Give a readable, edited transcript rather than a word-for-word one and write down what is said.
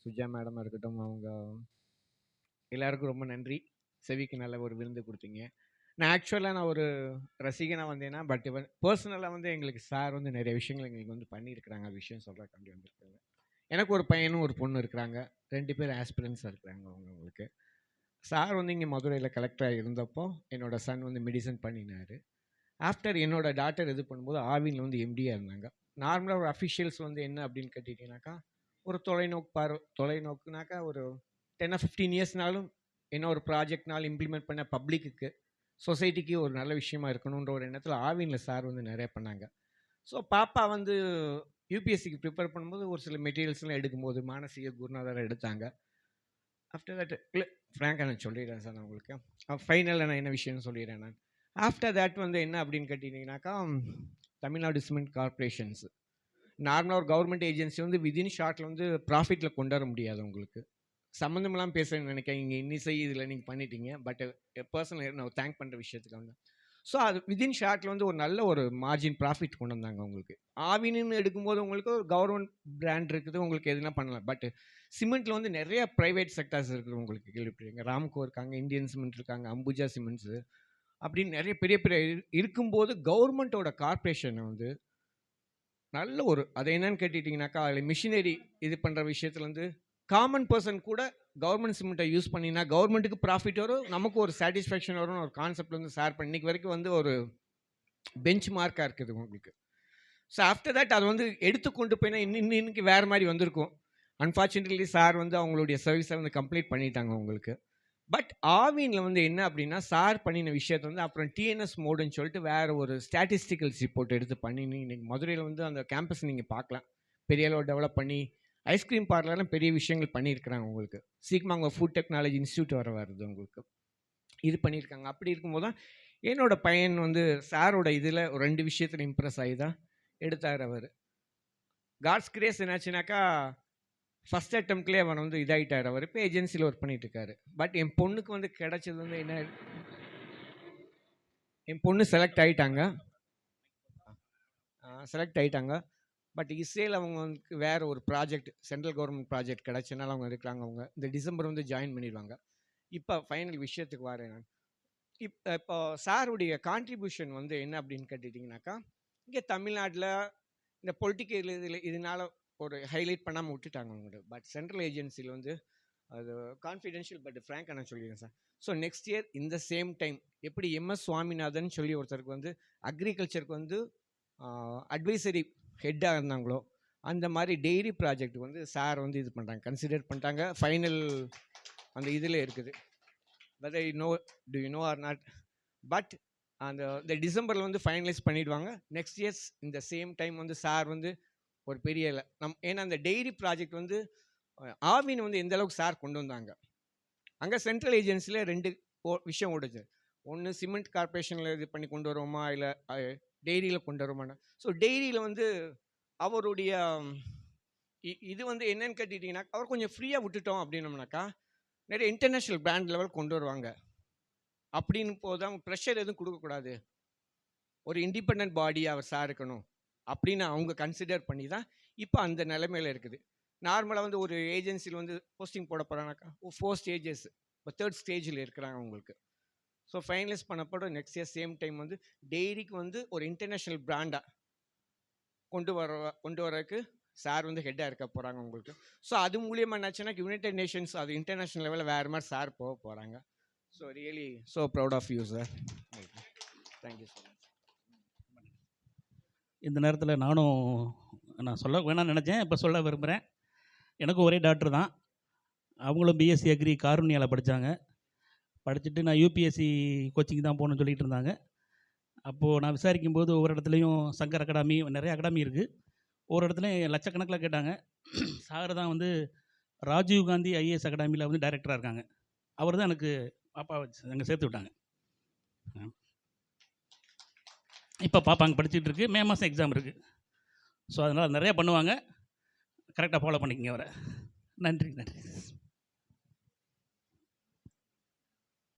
சுஜா மேடமாக இருக்கட்டும், அவங்க எல்லாருக்கும் ரொம்ப நன்றி. செவிக்கு நல்ல ஒரு விருந்து கொடுத்தீங்க. நான் ஒரு ரசிகனாக வந்தேன்னா, பட் பர்சனலாக வந்து எங்களுக்கு சார் வந்து நிறைய விஷயங்கள் எங்களுக்கு வந்து பண்ணியிருக்கிறாங்க. அது விஷயம் சொல்கிறக்காண்டி வந்திருக்காங்க. எனக்கு ஒரு பையனும் ஒரு பொண்ணு இருக்கிறாங்க. 2 பேர் ஆஸ்பிரன்ஸாக இருக்கிறாங்க அவங்களுக்கு. சார் வந்து இங்கே மதுரையில் கலெக்டராக இருந்தப்போ என்னோட சன் வந்து மெடிசன் பண்ணினார். ஆஃப்டர் என்னோட டாட்டர் இது பண்ணும்போது ஆவினில் வந்து எம்டியாக இருந்தாங்க. நார்மலாக ஒரு அஃபிஷியல்ஸ் வந்து என்ன அப்படின்னு கேட்டிங்கனாக்கா, ஒரு தொலைநோக்குனாக்கா ஒரு 10 or 15 இயர்ஸ்னாலும் என்ன ஒரு ப்ராஜெக்ட்னாலும் இம்ப்ளிமெண்ட் பண்ண பப்ளிக்கு சொசைட்டிக்கு ஒரு நல்ல விஷயமா இருக்கணுன்ற ஒரு எண்ணத்தில் ஆவினில் சார் வந்து நிறைய பண்ணாங்க. ஸோ பாப்பா வந்து யூபிஎஸ்சிக்கு ப்ரிப்பேர் பண்ணும்போது ஒரு சில மெட்டீரியல்ஸ்லாம் எடுக்கும்போது மானசீக குருநாதர் எடுத்தாங்க. ஆஃப்டர் தட் இல்லை ஃப்ராங்காக நான் சொல்லிடுறேன் சார் நான் உங்களுக்கு. ஃபைனலில் நான் என்ன விஷயம்னு சொல்லிடுறேன் நான். ஆஃப்டர் தட் வந்து என்ன அப்படின்னு கேட்டிங்கனாக்கா, தமிழ்நாடு சிமெண்ட் கார்பரேஷன்ஸ் நார்மலாக ஒரு கவர்மெண்ட் ஏஜென்சி வந்து விதின் ஷார்ட்டில் வந்து ப்ராஃபிட்டில் கொண்டு வர முடியாது. உங்களுக்கு சம்மந்தமெல்லாம் பேசுகிறேன்னு நினைக்கிறேன். இங்கே இன்னிசை இதில் நீங்கள் பண்ணிட்டீங்க. பட் பர்சனல் நான் தேங்க் பண்ணுற விஷயத்துக்கு வந்து ஸோ அது விதின் ஷார்ட்டில் வந்து ஒரு நல்ல ஒரு மார்ஜின் ப்ராஃபிட் கொண்டு வந்தாங்க உங்களுக்கு. ஆவின்னு எடுக்கும்போது உங்களுக்கு ஒரு கவர்மெண்ட் பிராண்ட் இருக்குது, உங்களுக்கு எதுனா பண்ணலாம். பட் சிமெண்ட்டில் வந்து நிறைய ப்ரைவேட் செக்டர்ஸ் இருக்குது. உங்களுக்கு கேள்விப்படுறீங்க, ராம்கோ இருக்காங்க, இந்தியன் சிமெண்ட் இருக்காங்க, அம்புஜா சிமெண்ட்ஸு அப்படின்னு நிறைய பெரிய பெரிய இருக்கும்போது கவர்மெண்ட்டோட கார்பரேஷனை வந்து நல்ல ஒரு அதை என்னன்னு கேட்டுட்டிங்கனாக்கா, அதில் மிஷினரி இது பண்ணுற விஷயத்தில் வந்து காமன் பர்சன் கூட கவர்மெண்ட் சிமெண்ட்டை யூஸ் பண்ணினா கவர்மெண்ட்டுக்கு ப்ராஃபிட் வரும், நமக்கு ஒரு சாட்டிஸ்ஃபேக்ஷன் வரும்னு ஒரு கான்செப்ட் வந்து ஷேர் பண்ணி இன்றைக்கி வரைக்கும் வந்து ஒரு பெஞ்ச் மார்க்காக இருக்குது உங்களுக்கு. ஸோ ஆஃப்டர் தட் அது வந்து எடுத்துக்கொண்டு போயினா இன்னைக்கு வேறு மாதிரி வந்திருக்கும். அன்ஃபார்ச்சுனேட்லி சார் வந்து அவங்களுடைய சர்வீஸை வந்து கம்ப்ளீட் பண்ணிட்டாங்க உங்களுக்கு. பட் ஆவினில் வந்து என்ன அப்படின்னா, சார் பண்ணின விஷயத்தை வந்து அப்புறம் டிஎன்எஸ் மோடுன்னு சொல்லிட்டு வேறு ஒரு ஸ்டாட்டிஸ்டிக்கல்ஸ் ரிப்போர்ட் எடுத்து பண்ணி இன்றைக்கி மதுரையில் வந்து அந்த கேம்பஸ் நீங்கள் பார்க்கலாம். பெரிய அளவு டெவலப் பண்ணி ஐஸ்கிரீம் பார்லர்லாம் பெரிய விஷயங்கள் பண்ணியிருக்கிறாங்க உங்களுக்கு. சீக்கிரமாக அவங்க ஃபுட் டெக்னாலஜி இன்ஸ்டியூட் வருது உங்களுக்கு. இது பண்ணியிருக்காங்க. அப்படி இருக்கும்போது தான் என்னோட பையன் வந்து சாரோட இதில் ஒரு 2 விஷயத்தில் இம்ப்ரெஸ் ஆகி தான் எடுத்தார் அவர். காட்ஸ் கிரேஸ் என்னாச்சுனாக்கா, ஃபஸ்ட் அட்டம்ப்ட்லேயே அவன் வந்து இதாகிட்டார். அவர் இப்போ ஏஜென்சியில் ஒர்க் பண்ணிட்டு இருக்காரு. பட் என் பொண்ணுக்கு வந்து கிடைச்சது வந்து என்ன, என் பொண்ணு செலக்ட் ஆகிட்டாங்க. பட் இஸ்ரேல் அவங்க வந்து வேறு ஒரு ப்ராஜெக்ட், சென்ட்ரல் கவர்மெண்ட் ப்ராஜெக்ட் கிடச்சனால அவங்க இருக்கிறாங்க. அவங்க இந்த டிசம்பர் வந்து ஜாயின் பண்ணிடுவாங்க. இப்போ ஃபைனல் விஷயத்துக்கு வரேன் நான். இப்போ சாருடைய கான்ட்ரிபியூஷன் வந்து என்ன அப்படின்னு கேட்டுட்டிங்கனாக்கா, இங்கே தமிழ்நாட்டில் இந்த பொலிட்டிக்கல் இதனால் ஒரு ஹைலைட் பண்ணாமல் விட்டுட்டாங்க அவங்க. பட் சென்ட்ரல் ஏஜென்சியில் வந்து அது கான்ஃபிடென்ஷியல், பட் ஃப்ராங்காக நான் சொல்லிடுறேன் சார். ஸோ நெக்ஸ்ட் இயர் இந்த சேம் டைம் எப்படி எம்எஸ் சுவாமிநாதன் சொல்லி ஒருத்தருக்கு வந்து அக்ரிகல்ச்சருக்கு வந்து அட்வைசரி ஹெட்டாக இருந்தாங்களோ, அந்த மாதிரி டெய்ரி ப்ராஜெக்ட் வந்து சார் வந்து இது பண்ணுறாங்க, கன்சிடர் பண்ணிட்டாங்க. ஃபைனல் அந்த இதில் இருக்குது. Whether do you know or not, but இந்த டிசம்பரில் வந்து ஃபைனலைஸ் பண்ணிவிடுவாங்க. நெக்ஸ்ட் இயர்ஸ் இந்த சேம் டைம் வந்து சார் வந்து ஒரு பெரிய ஏன்னா அந்த டெய்ரி ப்ராஜெக்ட் வந்து ஆவின் வந்து எந்த அளவுக்கு சார் கொண்டு வந்தாங்க. அங்கே சென்ட்ரல் ஏஜென்சியில் 2 விஷயம் ஓடுச்சு. ஒன்று சிமெண்ட் கார்பரேஷனில் இது பண்ணி கொண்டு வருவோமா, இல்லை டெய்ரியில் கொண்டு வருவோமானா. ஸோ டெய்ரியில் வந்து அவருடைய இது வந்து என்னன்னு கேட்டுட்டிங்கன்னா, அவர் கொஞ்சம் ஃப்ரீயாக விட்டுட்டோம் அப்படின்னோம்னாக்கா நிறைய இன்டர்நேஷ்னல் பிராண்ட் லெவல் கொண்டு வருவாங்க. அப்படின்னு போதும் ப்ரெஷர் எதுவும் கொடுக்கக்கூடாது, ஒரு இண்டிபெண்ட் பாடியாக அவர் சார் இருக்கணும் அப்படின்னு அவங்க கன்சிடர் பண்ணி தான் இப்போ அந்த நிலைமையில் இருக்குது. நார்மலாக வந்து ஒரு ஏஜென்சியில் வந்து போஸ்டிங் போட போகிறாங்கனாக்கா 4 ஸ்டேஜஸ், இப்போ 3rd ஸ்டேஜில் இருக்கிறாங்க உங்களுக்கு. ஸோ ஃபைனலைஸ் பண்ணப்படும் நெக்ஸ்ட் இயர் சேம் டைம் வந்து டெய்ரிக்கு வந்து ஒரு இன்டர்நேஷ்னல் பிராண்டாக கொண்டு வரக்கு சார் வந்து ஹெட்டாக இருக்க போகிறாங்க உங்களுக்கு. ஸோ அது மூலியமாக என்னாச்சுன்னா யுனைடெட் நேஷன்ஸ் அது இன்டர்நேஷ்னல் லெவலில் வேறு மாதிரி சார் போக போகிறாங்க. So really so proud of you sir. Thank you so much. இந்த நேரத்தில் நான் சொல்ல வேணாம்னு நினச்சேன், இப்போ சொல்ல விரும்புகிறேன். எனக்கும் ஒரே டாக்டர் தான். அவங்களும் பிஎஸ்சி அக்ரி கார்னியாவில் படித்தாங்க. படிச்சுட்டு நான் யூபிஎஸ்சி கோச்சிங் தான் போகணுன்னு சொல்லிகிட்டு இருந்தாங்க. அப்போது நான் விசாரிக்கும்போது ஒவ்வொரு இடத்துலையும் சங்கர் அகாடமி, நிறைய அகாடமி இருக்குது. ஒரு இடத்துலையும் லட்சக்கணக்கில் கேட்டாங்க. சார் தான் வந்து ராஜீவ் காந்தி ஐஏஎஸ் அகாடமியில் வந்து டைரக்டராக இருக்காங்க. அவர் தான் எனக்கு பாப்பா அங்கே சேர்த்து விட்டாங்க. இப்போ பாப்பா அங்கே படிச்சுட்டு இருக்கு. மே மாதம் எக்ஸாம் இருக்குது. ஸோ அதனால் நிறையா பண்ணுவாங்க. கரெக்டாக ஃபாலோ பண்ணிக்கங்க அவரை. நன்றி.